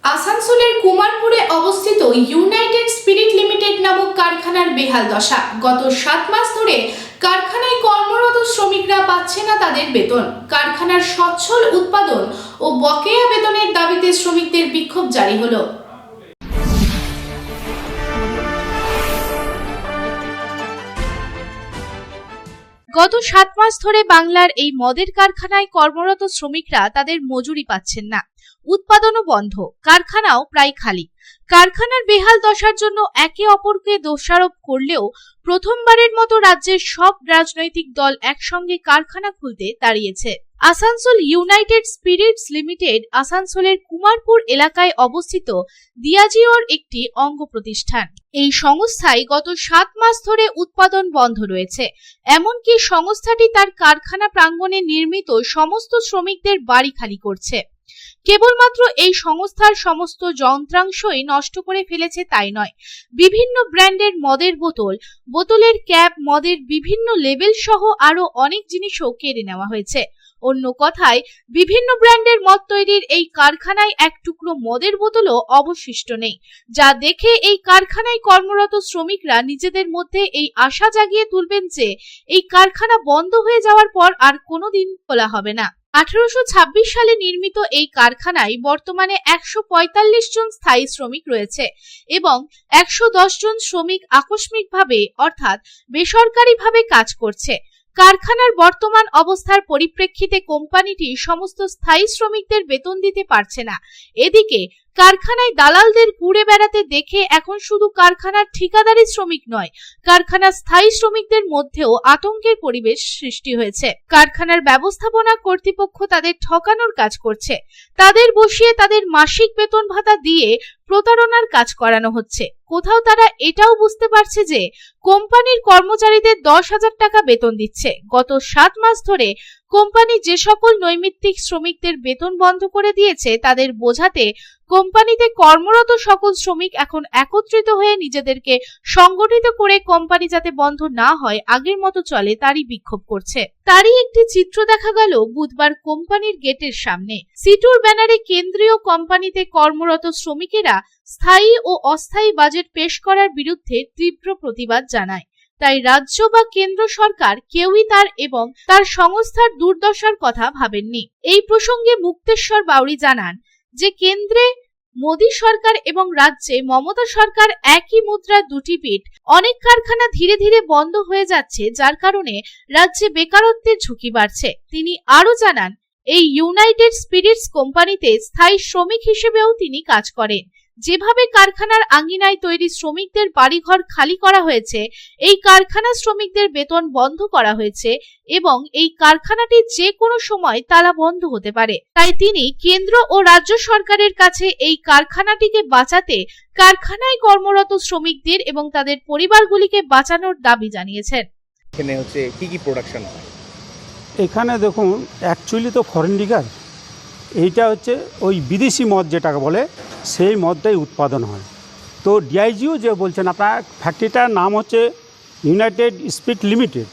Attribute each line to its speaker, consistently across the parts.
Speaker 1: আসানসোলের কুমারপুরে অবস্থিত United spirit limited নামক কারখানার বেহাল দশা। গত 7 মাস ধরে কারখানায় কর্মরত শ্রমিকরা পাচ্ছে না তাদের বেতন। কারখানার সচ্ছল উৎপাদন ও বকেয়া বেতনের দাবিতে শ্রমিকদের বিক্ষোভ জারি হলো। গত 7 মাস ধরে বাংলার এই মদের কারখানায় কর্মরত শ্রমিকরা তাদের মজুরি পাচ্ছেন না, উৎপাদনও বন্ধ, কারখানাও প্রায় খালি। কারখানার বেহাল দশার জন্য একে অপরকে দোষারোপ করলেও প্রথমবারের মতো রাজ্যের সব রাজনৈতিক দল একসঙ্গে কারখানা খুলতে দাঁড়িয়েছে। আসানসোল ইউনাইটেড স্পিরিটস লিমিটেড আসানসোলের কুমারপুর এলাকায় অবস্থিত দিয়াজিওর একটি অঙ্গ প্রতিষ্ঠান। এই সংস্থায় গত 7 মাস ধরে উৎপাদন বন্ধ রয়েছে। এমনকি সংস্থাটি তার কারখানা প্রাঙ্গণে নির্মিত সমস্ত শ্রমিকদের বাড়ি খালি করছে। কেবলমাত্র এই সংস্থার সমস্ত যন্ত্রাংশই নষ্ট করে ফেলেছে তাই নয়, বিভিন্ন ব্র্যান্ডের মদের বোতলের ক্যাপ, মদের বিভিন্ন লেবেল সহ আরো অনেক জিনিসও কেড়ে নেওয়া হয়েছে। অন্য কথায়, বিভিন্ন ব্র্যান্ডের মদ তৈরির এই কারখানায় এক টুকরো মদের বোতলও অবশিষ্ট নেই, যা দেখে এই কারখানায় কর্মরত শ্রমিকরা নিজেদের মধ্যে এই আশা জাগিয়ে তুলবেন যে এই কারখানা বন্ধ হয়ে যাওয়ার পর আর কোনোদিন খোলা হবে না। 1826 সালে নির্মিত এই কারখানায় বর্তমানে 145 জন স্থায়ী শ্রমিক রয়েছে এবং 110 জন শ্রমিক আকস্মিকভাবে অর্থাৎ বেসরকারিভাবে কাজ করছে। কারখানার বর্তমান অবস্থার পরিপ্রেক্ষিতে কোম্পানিটি সমস্ত স্থায়ী শ্রমিকদের বেতন দিতে পারছে না। এদিকে কারখানায় দালালদের ঘুরে বেড়াতে দেখে এখন শুধু কারখানার ঠিকাদারি শ্রমিক নয়, কারখানার স্থায়ী শ্রমিকদের মধ্যেও আতঙ্কের পরিবেশ সৃষ্টি হয়েছে। কারখানার ব্যবস্থাপনা কর্তৃপক্ষ তাদের ঠকানোর কাজ করছে, তাদের বসিয়ে তাদের মাসিক বেতন ভাতা দিয়ে প্রতারণার কাজ করানো হচ্ছে। কোথাও তারা এটাও বুঝতে পারছে যে কোম্পানির কর্মচারীদের 10,000 টাকা বেতন দিচ্ছে। গত 7 মাস ধরে কোম্পানি যে সকল নৈমিত্তিক শ্রমিকদের বেতন বন্ধ করে দিয়েছে তাদের বোঝাতে কোম্পানিতে কর্মরত সকল শ্রমিক এখন একত্রিত হয়ে নিজেদেরকে সংগঠিত করে কোম্পানি যাতে বন্ধ না হয়, আগের মতো চলে, তারই বিক্ষোভ করছে। তারই একটি চিত্র দেখা গেল বুধবার কোম্পানির গেটের সামনে। সিটুর ব্যানারে কেন্দ্রীয় কোম্পানিতে কর্মরত শ্রমিকেরা স্থায়ী ও অস্থায়ী বাজেট পেশ করার বিরুদ্ধে তীব্র প্রতিবাদ জানায়। তাই রাজ্য বা কেন্দ্র সরকার কেউই তার এবং তার সংস্থার দুর্দশার কথা ভাবেননি। এই প্রসঙ্গে মুক্তেশ্বর বাউরি জানান যে কেন্দ্রে মোদী সরকার এবং রাজ্যে মমতা সরকার একই মুদ্রার দুটি পিঠ। অনেক কারখানা ধীরে ধীরে বন্ধ হয়ে যাচ্ছে, যার কারণে রাজ্যে বেকারত্বের ঝুঁকি বাড়ছে। তিনি আরো জানান, এই ইউনাইটেড স্পিরিটস কোম্পানিতে স্থায়ী শ্রমিক হিসেবেও তিনি কাজ করেন। যেভাবে কারখানার আঙ্গিনায় তৈরি শ্রমিকদের বাড়িঘর খালি করা হয়েছে, এই কারখানা শ্রমিকদের বেতন বন্ধ করা হয়েছে এবং এই কারখানাটি যে কোনো সময় তালা বন্ধ হতে পারে। তাই তিনি কেন্দ্র ও রাজ্য সরকারের কাছে এই কারখানাটিকে বাঁচাতে কারখানায় কর্মরত শ্রমিকদের এবং তাদের পরিবারগুলিকে বাঁচানোর দাবি জানিয়েছেন।
Speaker 2: এখানে হচ্ছে কি প্রোডাকশন হয়?
Speaker 3: এখানে দেখুন, অ্যাকচুয়ালি তো ফরেন লিকার, এইটা হচ্ছে ওই বিদেশি মদ যেটাকে বলে সেই মদটাই উৎপাদন হয়। তো ডিআইজিও যে বলছেন, আপনার ফ্যাক্টরিটার নাম হচ্ছে ইউনাইটেড স্পিরিট লিমিটেড,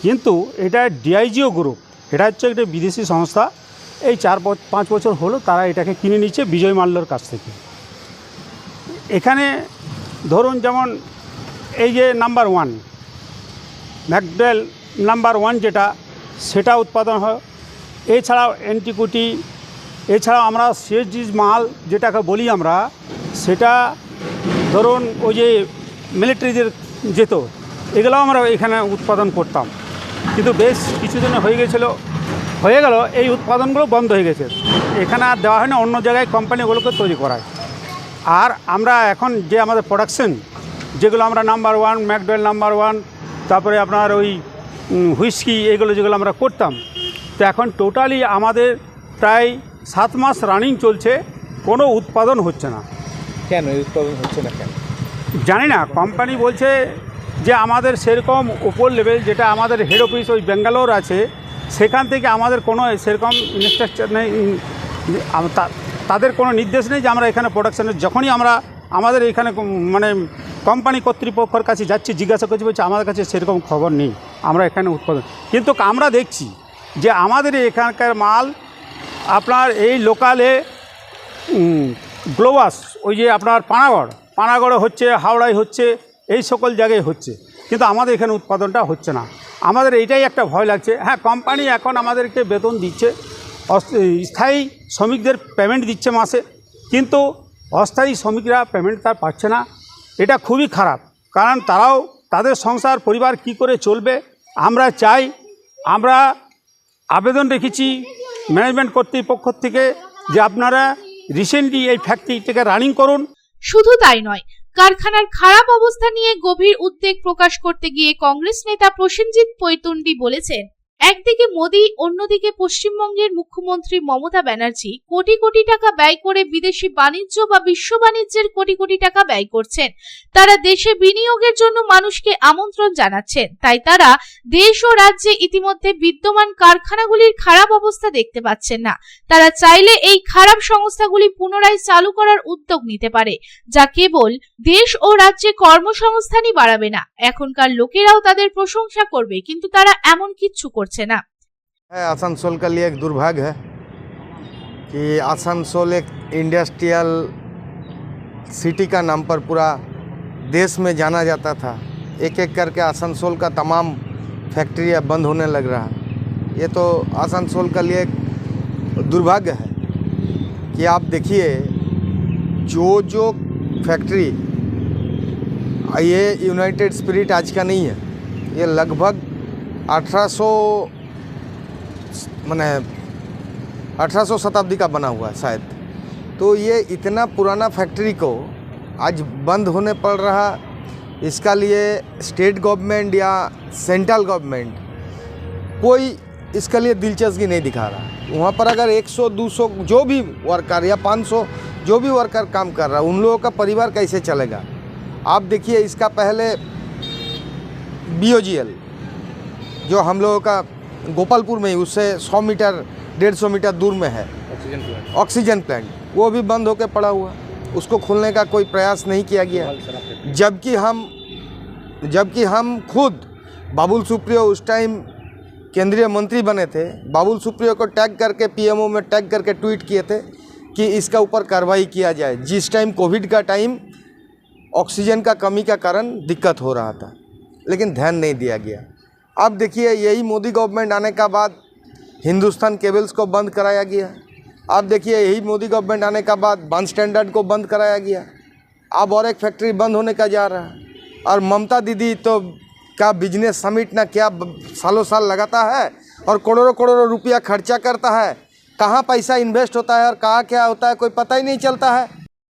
Speaker 3: কিন্তু এটা ডিআইজিও গ্রুপ, এটা হচ্ছে একটা বিদেশি সংস্থা। এই 4-5 বছর হলো তারা এটাকে কিনে নিচ্ছে বিজয় মাল্যর কাছ থেকে। এখানে ধরুন যেমন এই যে নাম্বার 1 ম্যাকডোয়েল নাম্বার 1 যেটা, সেটা উৎপাদন হয়। এছাড়াও অ্যান্টিকুটি, এছাড়াও আমরা সিএসজি মাল যেটাকে বলি আমরা, সেটা ধরুন ওই যে মিলিটারিদের যেত, এগুলোও আমরা এখানে উৎপাদন করতাম। কিন্তু বেশ কিছুদিন হয়ে গেল এই উৎপাদনগুলো বন্ধ হয়ে গেছে। এখানে আর দেওয়া হয় না, অন্য জায়গায় কোম্পানিগুলোকে তৈরি করায়। আর আমরা এখন যে আমাদের প্রোডাকশন যেগুলো আমরা নাম্বার 1 ম্যাকডোয়েল নাম্বার 1, তারপরে আপনার ওই হুইস্কি, এগুলো যেগুলো আমরা করতাম, তো এখন টোটালি আমাদের প্রায় 7 মাস রানিং চলছে, কোনো উৎপাদন হচ্ছে না।
Speaker 2: কেন এই উৎপাদন হচ্ছে না কেন
Speaker 3: জানি না। কোম্পানি বলছে যে আমাদের সেরকম উপর লেভেল, যেটা আমাদের হেড অফিস ওই ব্যাঙ্গালোর আছে, সেখান থেকে আমাদের কোনো সেরকম ইনস্ট্রাকচার নেই, তাদের কোনো নির্দেশ নেই যে আমরা এখানে প্রোডাকশানের, যখনই আমরা আমাদের এখানে মানে কোম্পানি কর্তৃপক্ষের কাছে যাচ্ছি, জিজ্ঞাসা করছি, বলছে আমাদের কাছে সেরকম খবর নেই আমরা এখানে উৎপাদন। কিন্তু আমরা দেখছি যে আমাদের এখানকার মাল আপনার এই লোকালে গ্লোবাস ওই যে আপনার পানাগড়ে হচ্ছে, হাওড়ায় হচ্ছে, এই সকল জায়গায় হচ্ছে, কিন্তু আমাদের এখানে উৎপাদনটা হচ্ছে না। আমাদের এইটাই একটা ভয় লাগছে। হ্যাঁ, কোম্পানি এখন আমাদেরকে বেতন দিচ্ছে, স্থায়ী শ্রমিকদের পেমেন্ট দিচ্ছে মাসে, কিন্তু অস্থায়ী শ্রমিকরা পেমেন্ট তার পাচ্ছে না। এটা খুবই খারাপ, কারণ তারাও তাদের সংসার পরিবার কি করে চলবে। আমরা চাই, আমরা আবেদন রেখেছি ম্যানেজমেন্ট কর্তৃপক্ষ থেকে যে আপনারা রিসেন্টলি এই ফ্যাক্টরিটাকে রানিং করুন।
Speaker 1: শুধু তাই নয়, কারখানার খারাপ অবস্থা নিয়ে গভীর উদ্বেগ প্রকাশ করতে গিয়ে কংগ্রেস নেতা প্রসেনজিৎ পৈতুন্ডি বলেছেন, একদিকে মোদী, অন্যদিকে পশ্চিমবঙ্গের মুখ্যমন্ত্রী মমতা ব্যানার্জি কোটি কোটি টাকা ব্যয় করে বিদেশি বাণিজ্য বা বিশ্ব বাণিজ্যের কোটি কোটি টাকা ব্যয় করছেন। তারা দেশে বিনিয়োগের জন্য মানুষকে আমন্ত্রণ জানাচ্ছেন, তাই তারা দেশ ও রাজ্যে ইতিমধ্যে বিদ্যমান কারখানাগুলির খারাপ অবস্থা দেখতে পাচ্ছেন না। তারা চাইলে এই খারাপ সংস্থাগুলি পুনরায় চালু করার উদ্যোগ নিতে পারে, যা কেবল দেশ ও রাজ্যে কর্মসংস্থানই বাড়াবে না, এখনকার লোকেরাও তাদের প্রশংসা করবে, কিন্তু তারা এমন কিচ্ছু করছে না।
Speaker 4: आसनसोल का लिए एक दुर्भाग्य है कि आसनसोल एक इंडस्ट्रियल सिटी का नाम पर पूरा देश में जाना जाता था। एक एक करके आसनसोल का तमाम फैक्ट्री अब बंद होने लग रहा है। ये तो आसनसोल का लिए एक दुर्भाग्य है कि आप देखिए जो फैक्ट्री, ये यूनाइटेड स्पिरिट आज का नहीं है, ये लगभग 1800 शताब्दी का बना हुआ है शायद। तो ये इतना पुराना फैक्ट्री को आज बंद होने पड़ रहा, इसका लिए स्टेट गवर्नमेंट या सेंट्रल गवर्नमेंट कोई इसका लिए दिलचस्पी नहीं दिखा रहा। वहाँ पर अगर 100-200 जो भी वर्कर या 500 जो भी वर्कर काम कर रहा है, उन लोगों का परिवार कैसे चलेगा। आप देखिए, इसका पहले BOGL जो हम लोगों का गोपालपुर में ही, उससे 100 मीटर 150 मीटर दूर में है ऑक्सीजन प्लांट, वो भी बंद होकर पड़ा हुआ, उसको खोलने का कोई प्रयास नहीं किया गया। जबकि हम खुद बाबुल सुप्रियो उस टाइम केंद्रीय मंत्री बने थे, बाबुल सुप्रियो को टैग करके PMO में टैग करके ट्वीट किए थे कि इसका ऊपर कार्रवाई किया जाए। जिस टाइम कोविड का टाइम ऑक्सीजन का कमी का कारण दिक्कत हो रहा था, लेकिन ध्यान नहीं दिया गया। अब देखिए, यही मोदी गवर्नमेंट आने का बाद हिंदुस्तान केबल्स को बंद कराया गया। अब देखिए, यही मोदी गवर्नमेंट आने का बाद बांस स्टैंडर्ड को बंद कराया गया। अब और एक फैक्ट्री बंद होने का जा रहा है। और ममता दीदी तो का बिजनेस समिट ना क्या सालों साल लगाता है और करोड़ों करोड़ों रुपया खर्चा करता है, कहाँ पैसा इन्वेस्ट होता है और कहाँ क्या होता है कोई पता ही नहीं चलता है।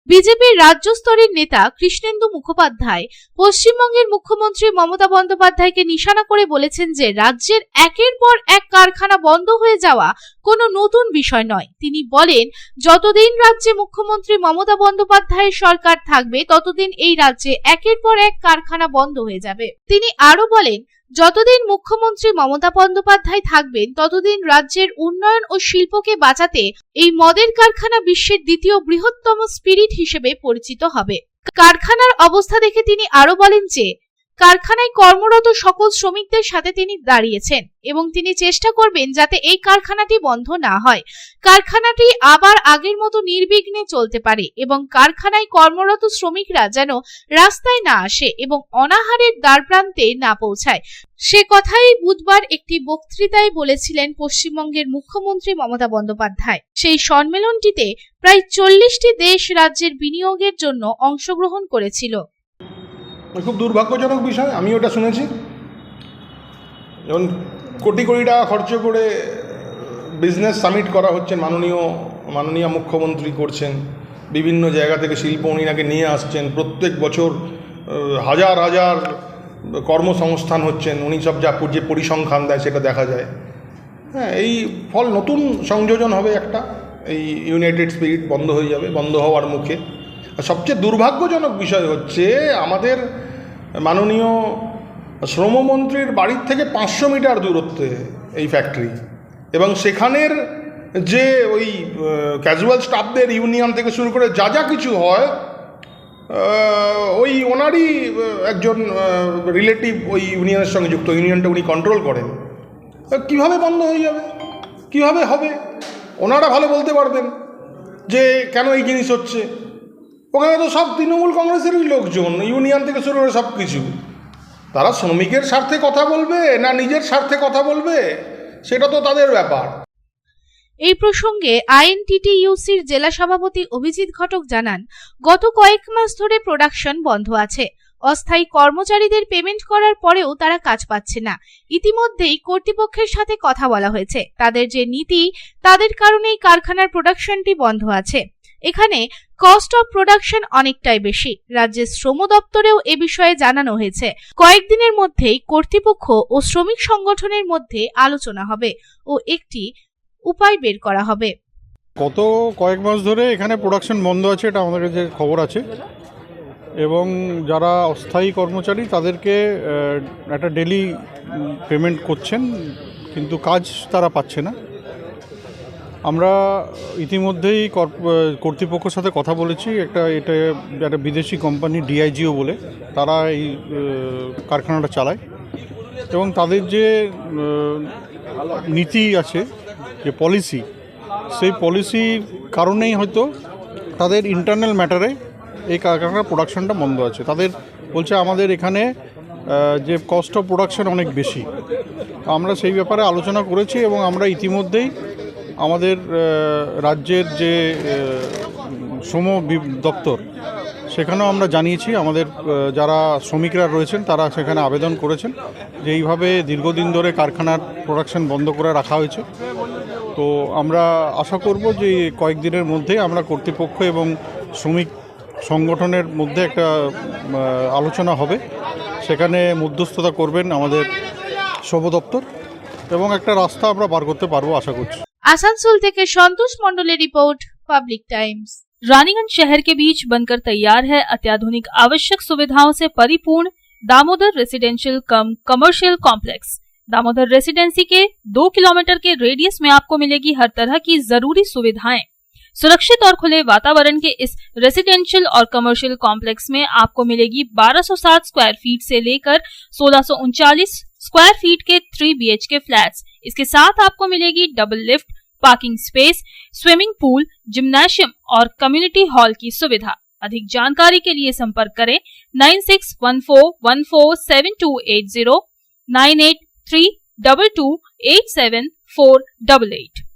Speaker 1: বিজেপির রাজ্য স্তরের নেতা কৃষ্ণেন্দু মুখোপাধ্যায় পশ্চিমবঙ্গের মুখ্যমন্ত্রী মমতা বন্দ্যোপাধ্যায়কে নিশানা করে বলেছেন যে রাজ্যের একের পর এক কারখানা বন্ধ হয়ে যাওয়া কোনো নতুন বিষয় নয়। তিনি বলেন, যতদিন রাজ্যে মুখ্যমন্ত্রী মমতা বন্দ্যোপাধ্যায়ের সরকার থাকবে ততদিন এই রাজ্যে একের পর এক কারখানা বন্ধ হয়ে যাবে। তিনি আরো বলেন, যতদিন মুখ্যমন্ত্রী মমতা বন্দ্যোপাধ্যায় থাকবেন ততদিন রাজ্যের উন্নয়ন ও শিল্পকে বাঁচাতে এই মদের কারখানা বিশ্বের দ্বিতীয় বৃহত্তম স্পিরিট হিসেবে পরিচিত হবে। কারখানার অবস্থা দেখে তিনি আরো বলেন যে কারখানায় কর্মরত সকল শ্রমিকদের সাথে তিনি দাঁড়িয়েছেন এবং তিনি চেষ্টা করবেন যাতে এই কারখানাটি বন্ধ না হয়, কারখানাটি আবার আগের মতো নির্বিঘ্নে চলতে পারে এবং কারখানায় কর্মরত শ্রমিকরা যেন রাস্তায় না আসে এবং অনাহারের দ্বারপ্রান্তে না পৌঁছায়। সে কথাই বুধবার একটি বক্তৃতায় বলেছিলেন পশ্চিমবঙ্গের মুখ্যমন্ত্রী মমতা বন্দ্যোপাধ্যায়। সেই সম্মেলনটিতে প্রায় 40টি দেশ রাজ্যের বিনিয়োগের জন্য অংশগ্রহণ করেছিল।
Speaker 5: খুব দুর্ভাগ্যজনক বিষয়, আমি ওটা শুনেছি। যেমন কোটি কোটি টাকা খরচ করে বিজনেস সামিট করা হচ্ছে, মাননীয় মুখ্যমন্ত্রী করছেন, বিভিন্ন জায়গা থেকে শিল্প উনিনাকে নিয়ে আসছেন, প্রত্যেক বছর হাজার হাজার কর্মসংস্থান হচ্ছেন, উনি সব যে পরিসংখ্যান দেয় সেটা দেখা যায়। হ্যাঁ, এই ফল নতুন সংযোজন হবে একটা, এই ইউনাইটেড স্পিরিট বন্ধ হয়ে যাবে, বন্ধ হওয়ার মুখে। আর সবচেয়ে দুর্ভাগ্যজনক বিষয় হচ্ছে আমাদের মাননীয় শ্রমমন্ত্রীর বাড়ির থেকে 500 মিটার দূরত্বে এই ফ্যাক্টরি, এবং সেখানের যে ওই ক্যাজুয়াল স্টাফদের ইউনিয়ন থেকে শুরু করে যা কিছু হয়, ওই ওনারই একজন রিলেটিভ ওই ইউনিয়নের সঙ্গে যুক্ত, ইউনিয়নটা উনি কন্ট্রোল করেন। কীভাবে বন্ধ হয়ে যাবে, কীভাবে হবে? ওনারা ভালো বলতে পারবেন যে কেন এই জিনিস হচ্ছে। ওখানে তো সব তৃণমূল কংগ্রেসেরই লোকজন, ইউনিয়ন থেকে শুরু করে সব কিছু। তারা শ্রমিকের স্বার্থে কথা বলবে না নিজের স্বার্থে কথা বলবে, সেটা তো তাদের ব্যাপার।
Speaker 1: এই প্রসঙ্গে আইএনটিটিইউসির জেলা সভাপতি অভিজিৎ ঘটক জানান, গত কয়েক মাস ধরে প্রোডাকশন বন্ধ আছে। অস্থায়ী কর্মচারীদের পেমেন্ট করার পরেও তারা কাজ পাচ্ছে না। ইতিমধ্যেই কর্তৃপক্ষের সাথে কথা বলা হয়েছে। তাদের যে নীতি, তাদের কারণেই কারখানার প্রোডাকশনটি বন্ধ আছে। এখানে কস্ট অফ প্রোডাকশন অনেকটাই বেশি। রাজ্যের শ্রম দপ্তরেও এ বিষয়ে জানানো হয়েছে। কয়েকদিনের মধ্যেই কর্তৃপক্ষ ও শ্রমিক সংগঠনের মধ্যে আলোচনা হবে ও একটি উপায় বের করা হবে।
Speaker 6: গত কয়েক মাস ধরে এখানে প্রোডাকশন বন্ধ আছে, এটা আমাদের কাছে খবর আছে, এবং যারা অস্থায়ী কর্মচারী তাদেরকে একটা ডেলি পেমেন্ট করছেন, কিন্তু কাজ তারা পাচ্ছে না। আমরা ইতিমধ্যেই কর্তৃপক্ষের সাথে কথা বলেছি। এটা একটা বিদেশি কোম্পানি ডিআইজিও বলে, তারা এই কারখানাটা চালায়, এবং তাদের যে নীতি আছে, যে পলিসি, সেই পলিসির কারণেই হয়তো তাদের ইন্টারনাল ম্যাটারে এই কারখানার প্রোডাকশনটা বন্ধ আছে। তাদের বলছে আমাদের এখানে যে কস্ট অফ প্রোডাকশন অনেক বেশি। আমরা সেই ব্যাপারে আলোচনা করেছি, এবং আমরা ইতিমধ্যেই আমাদের রাজ্যের যে শ্রম দপ্তর, সেখানেও আমরা জানিয়েছি। আমাদের যারা শ্রমিকরা রয়েছেন তারা সেখানে আবেদন করেছেন যে এইভাবে দীর্ঘদিন ধরে কারখানার প্রোডাকশন বন্ধ করে রাখা হয়েছে। তো আমরা আশা করব যে কয়েকদিনের মধ্যে আমরা কর্তৃপক্ষ এবং শ্রমিক সংগঠনের মধ্যে একটা আলোচনা হবে, সেখানে মধ্যস্থতা করবেন আমাদের শ্রম দপ্তর, এবং একটা রাস্তা আমরা বার করতে পারবো আশা করছি।
Speaker 1: আসানসোল থেকে সন্তোষ মণ্ডলের রিপোর্ট, পাবলিক टाइम्स।
Speaker 7: रानीगंज शहर के बीच बनकर तैयार है अत्याधुनिक आवश्यक सुविधाओं से परिपूर्ण दामोदर रेसिडेंशियल कम कमर्शियल कॉम्प्लेक्स। दामोदर रेसिडेंसी के 2 किलोमीटर के रेडियस में आपको मिलेगी हर तरह की जरूरी सुविधाएं। सुरक्षित और खुले वातावरण के इस रेसिडेंशियल और कमर्शियल कॉम्प्लेक्स में आपको मिलेगी 1260 स्क्वायर फीट से लेकर 1639 स्क्वायर फीट के 3 BHK फ्लैट्स। इसके साथ आपको मिलेगी double lift, parking space, swimming pool, gymnasium और कम्युनिटी हॉल की सुविधा। अधिक जानकारी के लिए संपर्क करें 9614147280, 9832287488।